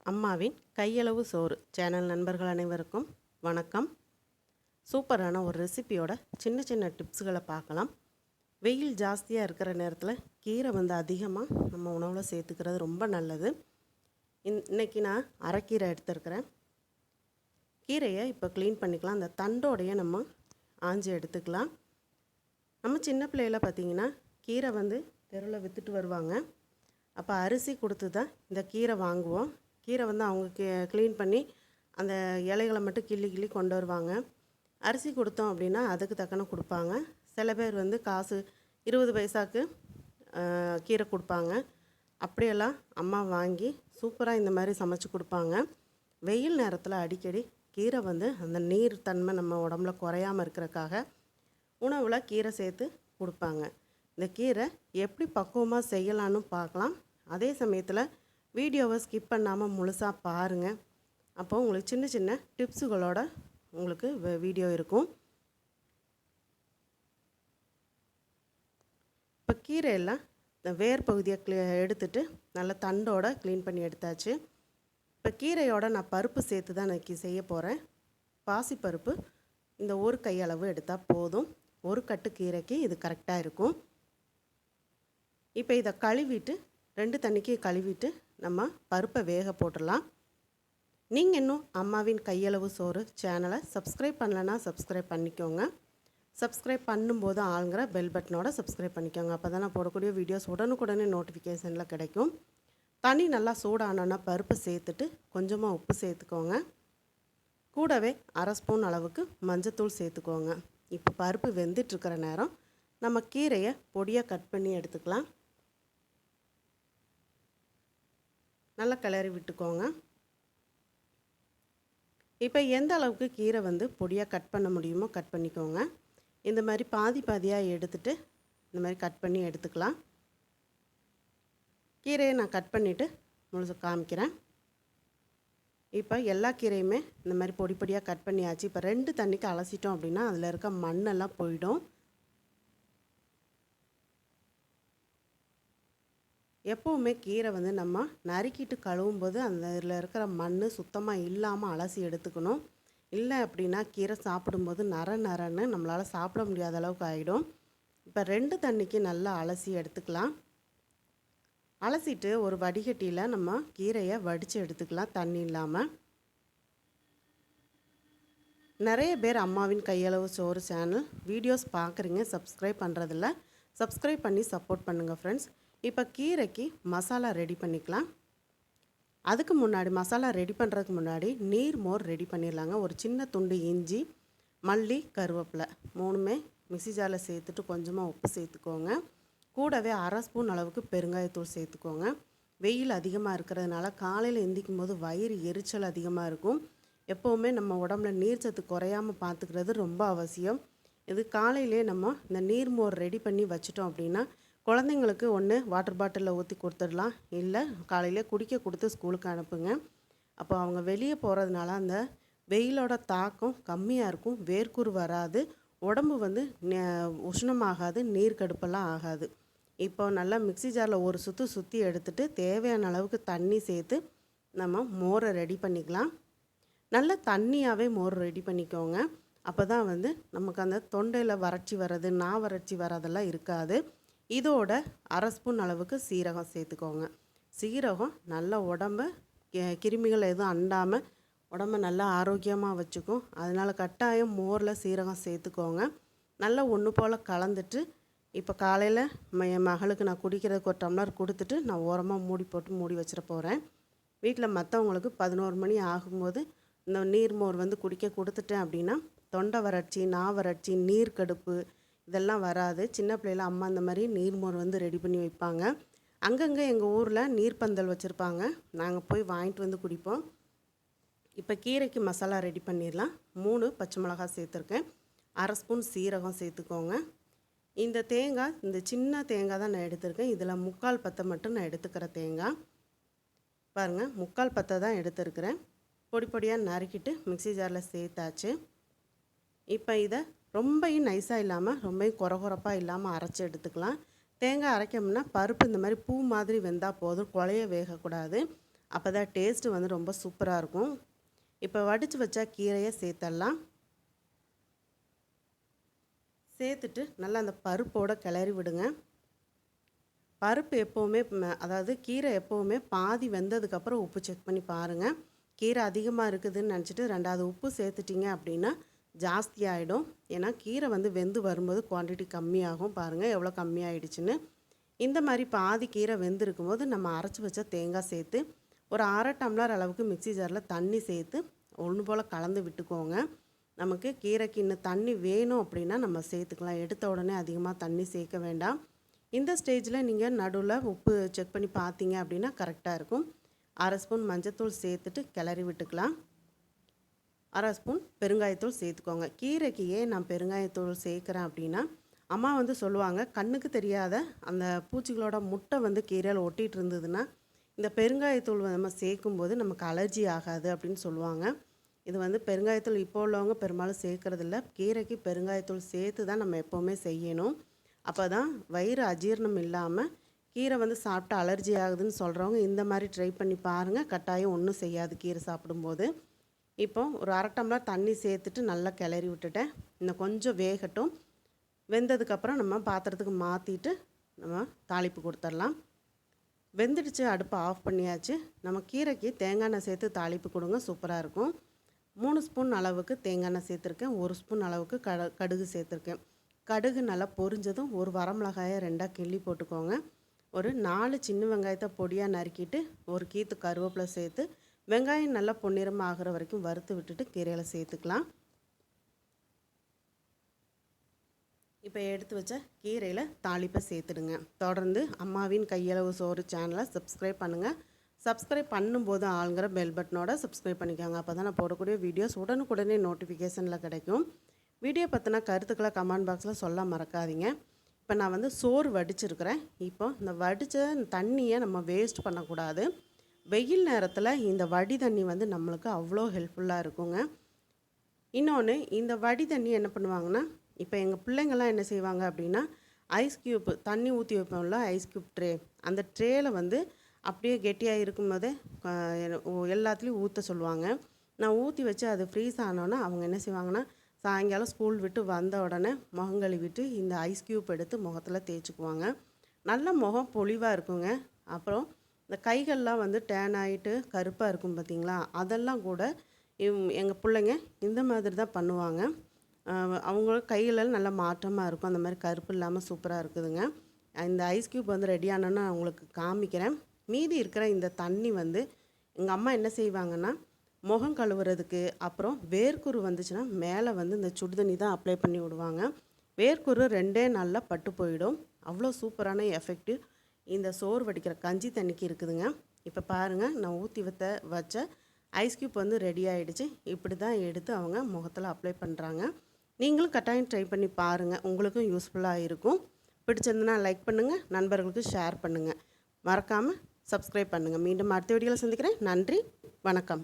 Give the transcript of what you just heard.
அம்மாவின் கையளவு சோறு சேனல் நண்பர்கள் அனைவருக்கும் வணக்கம். சூப்பரான ஒரு ரெசிபியோட சின்ன சின்ன டிப்ஸுகளை பார்க்கலாம். வெயில் ஜாஸ்தியாக இருக்கிற நேரத்தில் கீரை அதிகமாக நம்ம உணவில் சேர்த்துக்கிறது ரொம்ப நல்லது. இன்றைக்கி நான் அரைக்கீரை எடுத்துருக்கிறேன். கீரையை இப்போ க்ளீன் பண்ணிக்கலாம். அந்த தண்டோடைய நம்ம ஆஞ்சி எடுத்துக்கலாம். நம்ம சின்ன பிள்ளையில பார்த்திங்கன்னா கீரை தெருவில் விற்றுட்டு வருவாங்க. அப்போ அரிசி கொடுத்து தான் இந்த கீரை வாங்குவோம். கீரை அவங்க க்ளீன் பண்ணி அந்த இலைகளை மட்டும் கிள்ளி கொண்டு வருவாங்க. அரிசி கொடுத்தோம் அப்படின்னா அதுக்கு தக்கன கொடுப்பாங்க. சில பேர் காசு 20 பைசாவுக்கு கீரை கொடுப்பாங்க. அப்படியெல்லாம் அம்மா வாங்கி சூப்பராக இந்த மாதிரி சமைச்சு கொடுப்பாங்க. வெயில் நேரத்தில் அடிக்கடி கீரை அந்த நீர் தன்மை நம்ம உடம்புல குறையாமல் இருக்கிறக்காக உணவில் கீரை சேர்த்து கொடுப்பாங்க. இந்த கீரை எப்படி பக்குவமாக செய்யலான்னு பார்க்கலாம். அதே சமயத்தில் வீடியோவை ஸ்கிப் பண்ணாமல் முழுசாக பாருங்கள். அப்போ உங்களுக்கு சின்ன சின்ன டிப்ஸுகளோட உங்களுக்கு வீடியோ இருக்கும். இப்போ கீரையெல்லாம் இந்த வேர் பகுதியை எடுத்துட்டு நல்லா தண்டோட க்ளீன் பண்ணி எடுத்தாச்சு. இப்போ கீரையோட நான் பருப்பு சேர்த்து தான் நான் செய்ய போகிறேன். பாசிப்பருப்பு இந்த ஒரு கையளவு எடுத்தால் போதும். ஒரு கட்டு கீரைக்கு இது கரெக்டாக இருக்கும். இப்போ இதை கழுவிட்டு 2 தண்ணிக்கு கழுவிட்டு நம்ம பருப்பை வேக போட்டுடலாம். நீங்கள் இன்னும் அம்மாவின் கையளவு சோறு சேனலை சப்ஸ்கிரைப் பண்ணலைன்னா சப்ஸ்கிரைப் பண்ணிக்கோங்க. சப்ஸ்கிரைப் பண்ணும்போது ஆளுங்கிற பெல் பட்டனோட சப்ஸ்கிரைப் பண்ணிக்கோங்க. அப்போ தான் நான் போடக்கூடிய வீடியோஸ் உடனுக்குடனே நோட்டிஃபிகேஷனில் கிடைக்கும். தண்ணி நல்லா சூடானோன்னா பருப்பு சேர்த்துட்டு கொஞ்சமாக உப்பு சேர்த்துக்கோங்க. கூடவே 1/2 ஸ்பூன் அளவுக்கு மஞ்சத்தூள் சேர்த்துக்கோங்க. இப்போ பருப்பு வெந்துட்டுருக்கிற நேரம் நம்ம கீரையை பொடியாக கட் பண்ணி எடுத்துக்கலாம். நல்லா கிளறி விட்டுக்கோங்க. இப்போ எந்த அளவுக்கு கீரை பொடியாக கட் பண்ண முடியுமோ கட் பண்ணிக்கோங்க. இந்த மாதிரி பாதியாக எடுத்துட்டு இந்த மாதிரி கட் பண்ணி எடுத்துக்கலாம். கீரையை நான் கட் பண்ணிவிட்டு முழுசு காமிக்கிறேன். இப்போ எல்லா கீரையுமே இந்த மாதிரி பொடியாக கட் பண்ணியாச்சு. இப்போ 2 தண்ணிக்கு அலசிட்டோம் அப்படின்னா அதில் இருக்க மண்ணெல்லாம் போயிடும். எப்போவுமே கீரை நம்ம நறுக்கிட்டு கழுவும் போது அந்த இதில் இருக்கிற மண் சுத்தமாக இல்லாமல் அலசி எடுத்துக்கணும். இல்லை அப்படின்னா கீரை சாப்பிடும்போது நரன்னு நம்மளால் சாப்பிட முடியாத அளவுக்கு ஆகிடும். இப்போ 2 தண்ணிக்கு நல்லா அலசி எடுத்துக்கலாம். அலசிட்டு ஒரு வடிகட்டியில் நம்ம கீரையை வடித்து எடுத்துக்கலாம் தண்ணி இல்லாமல். நிறைய பேர் அம்மாவின் கையளவு சோறு சேனல் வீடியோஸ் பார்க்குறீங்க, சப்ஸ்கிரைப் பண்ணுறதில்ல. சப்ஸ்கிரைப் பண்ணி சப்போர்ட் பண்ணுங்கள் ஃப்ரெண்ட்ஸ். இப்போ கீரைக்கு மசாலா ரெடி பண்ணிக்கலாம். அதுக்கு முன்னாடி மசாலா ரெடி பண்ணுறதுக்கு முன்னாடி நீர் மோர் ரெடி பண்ணிடலாங்க. ஒரு சின்ன துண்டு இஞ்சி, மல்லி, கருவேப்பிலை 3மே மிக்ஸி ஜாரில் சேர்த்துட்டு கொஞ்சமாக உப்பு சேர்த்துக்கோங்க. கூடவே 1/2 ஸ்பூன் அளவுக்கு பெருங்காயத்தூள் சேர்த்துக்கோங்க. வெயில் அதிகமாக இருக்கிறதுனால காலையில் எந்திக்கும் போது வயிறு எரிச்சல் அதிகமாக இருக்கும். எப்போவுமே நம்ம உடம்புல நீர்ச்சத்து குறையாமல் பார்த்துக்கிறது ரொம்ப அவசியம். இது காலையிலே நம்ம இந்த நீர் மோர் ரெடி பண்ணி வச்சிட்டோம் அப்படின்னா குழந்தைங்களுக்கு ஒன்று வாட்டர் பாட்டிலில் ஊற்றி கொடுத்துடலாம். இல்லை காலையிலே குடிக்க கொடுத்து ஸ்கூலுக்கு அனுப்புங்க. அப்போ அவங்க வெளியே போகிறதுனால அந்த வெயிலோட தாக்கம் கம்மியாக இருக்கும். வேர்க்கூறு வராது. உடம்பு உஷ்ணமாகாது. நீர் கடுப்பெல்லாம் ஆகாது. இப்போ நல்லா மிக்ஸி ஜாரில் ஒரு சுற்றி எடுத்துட்டு தேவையான அளவுக்கு தண்ணி சேர்த்து நம்ம மோரை ரெடி பண்ணிக்கலாம். நல்ல தண்ணியாகவே மோர் ரெடி பண்ணிக்கோங்க. அப்போ தான் நமக்கு அந்த தொண்டையில் வறட்சி வர்றது, வறட்சி வர்றதெல்லாம் இருக்காது. இதோட 1/2 ஸ்பூன் அளவுக்கு சீரகம் சேர்த்துக்கோங்க. சீரகம் நல்லா உடம்ப கிருமிகள் எதுவும் அண்டாமல் உடம்ப நல்லா ஆரோக்கியமாக வச்சுக்கும். அதனால் கட்டாயம் மோரில் சீரகம் சேர்த்துக்கோங்க. நல்லா ஒன்று போல் கலந்துட்டு இப்போ காலையில் என் மகளுக்கு நான் குடிக்கிறதுக்கு ஒரு டம்ளர் கொடுத்துட்டு நான் ஓரமாக மூடி வச்சிட போகிறேன். வீட்டில் மற்றவங்களுக்கு 11 மணி ஆகும்போது இந்த நீர் மோர் குடிக்க கொடுத்துட்டேன் அப்படின்னா தொண்டை வறட்சி, வறட்சி, நீர் கடுப்பு இதெல்லாம் வராது. சின்ன பிள்ளையில அம்மா இந்த மாதிரி நீர் மோர் ரெடி பண்ணி வைப்பாங்க. அங்கங்கே எங்கள் ஊரில் நீர்ப்பந்தல் வச்சுருப்பாங்க. நாங்கள் போய் வாங்கிட்டு குடிப்போம். இப்போ கீரைக்கு மசாலா ரெடி பண்ணிடலாம். 3 பச்சை மிளகாய் சேர்த்துருக்கேன். 1/2 ஸ்பூன் சீரகம் சேர்த்துக்கோங்க. இந்த தேங்காய் இந்த சின்ன தேங்காய் தான் நான் எடுத்திருக்கேன். இதில் 3/4 பத்தை மட்டும் நான் எடுத்துக்கிற தேங்காய் பாருங்கள். 3/4 பத்தை தான் எடுத்துருக்கிறேன். பொடியாக நறுக்கிட்டு மிக்ஸி ஜாரில் சேர்த்தாச்சு. இப்போ இதை ரொம்பவும் நைஸாக இல்லாமல் ரொம்பவும் கொரகொரப்பாக இல்லாமல் அரைச்சி எடுத்துக்கலாம். தேங்காய் அரைக்கணும்னா பருப்பு இந்த மாதிரி பூ மாதிரி வெந்தால் போதும், குழைய வேகக்கூடாது. அப்போ தான் டேஸ்ட்டு வந்து ரொம்ப சூப்பராக இருக்கும். இப்போ வடித்து வச்சா கீரையை சேர்த்துடலாம். சேர்த்துட்டு நல்லா அந்த பருப்போடு கிளறி விடுங்க. பருப்பு எப்போவுமே அதாவது கீரை எப்போவுமே பாதி வெந்ததுக்கப்புறம் உப்பு செக் பண்ணி பாருங்கள். கீரை அதிகமாக இருக்குதுன்னு நினச்சிட்டு 2வது உப்பு சேர்த்துட்டிங்க அப்படின்னா ஜாஸ்தி ஆகிடும். ஏன்னா கீரை வந்து வெந்து வரும்போது குவான்டிட்டி கம்மியாகும். பாருங்கள் எவ்வளோ கம்மியாகிடுச்சுன்னு. இந்த மாதிரி பாதி கீரை வெந்திருக்கும் போது நம்ம அரைச்சி வச்ச தேங்காய் சேர்த்து ஒரு 1/2 டம்ளர் அளவுக்கு மிக்ஸி ஜாரில் தண்ணி சேர்த்து ஒன்று போல் கலந்து விட்டுக்கோங்க. நமக்கு கீரைக்கு இன்னும் தண்ணி வேணும் அப்படின்னா நம்ம சேர்த்துக்கலாம். எடுத்த உடனே அதிகமாக தண்ணி சேர்க்க வேண்டாம். இந்த ஸ்டேஜில் நீங்கள் நடுவில் உப்பு செக் பண்ணி பார்த்தீங்க அப்படின்னா கரெக்டாக இருக்கும். 1/2 ஸ்பூன் மஞ்சத்தூள் சேர்த்துட்டு கிளறி விட்டுக்கலாம். 1/2 ஸ்பூன் பெருங்காயத்தூள் சேர்த்துக்கோங்க. கீரைக்கு ஏன் நான் பெருங்காயத்தூள் சேர்க்குறேன் அப்படின்னா, அம்மா வந்து சொல்லுவாங்க, கண்ணுக்கு தெரியாத அந்த பூச்சிகளோட முட்டை வந்து கீரையில் ஒட்டிகிட்டு இருந்ததுன்னா இந்த பெருங்காயத்தூள் நம்ம சேர்க்கும்போது நமக்கு அலர்ஜி ஆகாது அப்படின்னு சொல்லுவாங்க. இது வந்து பெருங்காயத்தூள் இப்போ உள்ளவங்க பெரும்பாலும் சேர்க்குறதில்ல. கீரைக்கு பெருங்காயத்தூள் சேர்த்து தான் நம்ம எப்போவுமே செய்யணும். அப்போ தான் வயிறு அஜீரணம் இல்லாமல் கீரை வந்து சாப்பிட்டா அலர்ஜி ஆகுதுன்னு சொல்கிறவங்க இந்த மாதிரி ட்ரை பண்ணி பாருங்கள். கட்டாயம் ஒன்றும் செய்யாது கீரை சாப்பிடும்போது. இப்போ ஒரு 1/2 டம்ளர் தண்ணி சேர்த்துட்டு நல்லா கிளறி விட்டுட்டேன். இன்னும் கொஞ்சம் வேகட்டும். வெந்ததுக்கப்புறம் நம்ம பாத்திரத்துக்கு மாற்றிட்டு நம்ம தாளிப்பு கொடுத்துடலாம். வெந்துடுச்சு, அடுப்பை ஆஃப் பண்ணியாச்சு. நம்ம கீரைக்கு தேங்காய் எண்ணெய் சேர்த்து தாளிப்பு கொடுங்க, சூப்பராக இருக்கும். 3 ஸ்பூன் அளவுக்கு தேங்காய் எண்ணெய் சேர்த்துருக்கேன். 1 ஸ்பூன் அளவுக்கு கடுகு சேர்த்துருக்கேன். கடுகு நல்லா பொரிஞ்சதும் ஒரு வரமிளகாயை 2ஆக கிள்ளி போட்டுக்கோங்க. ஒரு 4 சின்ன வெங்காயத்தை பொடியாக நறுக்கிட்டு ஒரு கீத்து கருவேப்பிலை சேர்த்து வெங்காயம் நல்லா பொன்னிறமாக ஆகிற வரைக்கும் வறுத்து விட்டுட்டு கீரையில் சேர்த்துக்கலாம். இப்போ எடுத்து வச்ச கீரையில் தாளிப்பை சேர்த்துடுங்க. தொடர்ந்து அம்மாவின் கையளவு சோறு சேனலை சப்ஸ்கிரைப் பண்ணுங்கள். சப்ஸ்கிரைப் பண்ணும்போது ஆளுங்கிற பெல் பட்டனோட சப்ஸ்கிரைப் பண்ணிக்கோங்க. அப்போ தான் நான் போடக்கூடிய வீடியோஸ் உடனுக்குடனே நோட்டிஃபிகேஷனில் கிடைக்கும். வீடியோ பற்றின கருத்துக்களை கமெண்ட் பாக்ஸில் சொல்ல மறக்காதீங்க. இப்போ நான் வந்து சோறு வடிச்சிருக்கிறேன். இப்போ இந்த வடித்த தண்ணியை நம்ம வேஸ்ட் பண்ணக்கூடாது. வெயில் நேரத்தில் இந்த வடி தண்ணி வந்து நம்மளுக்கு அவ்வளோ ஹெல்ப்ஃபுல்லாக இருக்குங்க. இன்னொன்று, இந்த வடி தண்ணி என்ன பண்ணுவாங்கன்னா, இப்போ எங்கள் பிள்ளைங்கள்லாம் என்ன செய்வாங்க அப்படின்னா, ஐஸ் க்யூப் தண்ணி ஊற்றி வைப்போம்ல, ஐஸ் க்யூப் ட்ரே, அந்த ட்ரேயில் வந்து அப்படியே கெட்டியாக இருக்கும்போதே எல்லாத்துலேயும் ஊற்ற சொல்லுவாங்க. நான் ஊற்றி வச்சு அது ஃப்ரீஸ் ஆனோன்னே அவங்க என்ன செய்வாங்கன்னா, சாயங்காலம் ஸ்கூல் விட்டு வந்த உடனே முகம் கழுவிட்டு இந்த ஐஸ் க்யூப் எடுத்து முகத்தில் தேய்ச்சிக்குவாங்க. நல்ல முகம் பொலிவாக இருக்குங்க. அப்புறம் இந்த கைகள்லாம் வந்து டேன் ஆகிட்டு கருப்பாக இருக்கும் பார்த்திங்களா, அதெல்லாம் கூட எங்கள் பிள்ளைங்க இந்த மாதிரி தான் பண்ணுவாங்க. அவங்க கையில் நல்லா மாற்றமாக இருக்கும். அந்த மாதிரி கருப்பு இல்லாமல் சூப்பராக இருக்குதுங்க. இந்த ஐஸ் க்யூப் வந்து ரெடி ஆனோன்னு நான் உங்களுக்கு காமிக்கிறேன். மீதி இருக்கிற இந்த தண்ணி வந்து எங்கள் அம்மா என்ன செய்வாங்கன்னா, முகம் கழுவுறதுக்கு அப்புறம் வேர்க்குரு வந்துச்சுன்னா மேலே வந்து இந்த சுடுதண்ணி தான் அப்ளை பண்ணி விடுவாங்க. வேர்க்குரு 2 நாளில் பட்டு போயிடும். அவ்வளோ சூப்பரான எஃபெக்டிவ் இந்த சோறு வடிக்கிற கஞ்சி தண்ணிக்கு இருக்குதுங்க. இப்போ பாருங்கள், நான் ஊற்றி வச்ச ஐஸ் க்யூப் வந்து ரெடி ஆகிடுச்சு. இப்படி தான் எடுத்து அவங்க முகத்தில் அப்ளை பண்ணுறாங்க. நீங்களும் கட்டாயம் ட்ரை பண்ணி பாருங்கள். உங்களுக்கும் யூஸ்ஃபுல்லாக இருக்கும். பிடிச்சிருந்தனா லைக் பண்ணுங்கள், நண்பர்களுக்கு ஷேர் பண்ணுங்கள். மறக்காமல் சப்ஸ்கிரைப் பண்ணுங்கள். மீண்டும் அடுத்த வீடியோவில் சந்திக்கிறேன். நன்றி, வணக்கம்.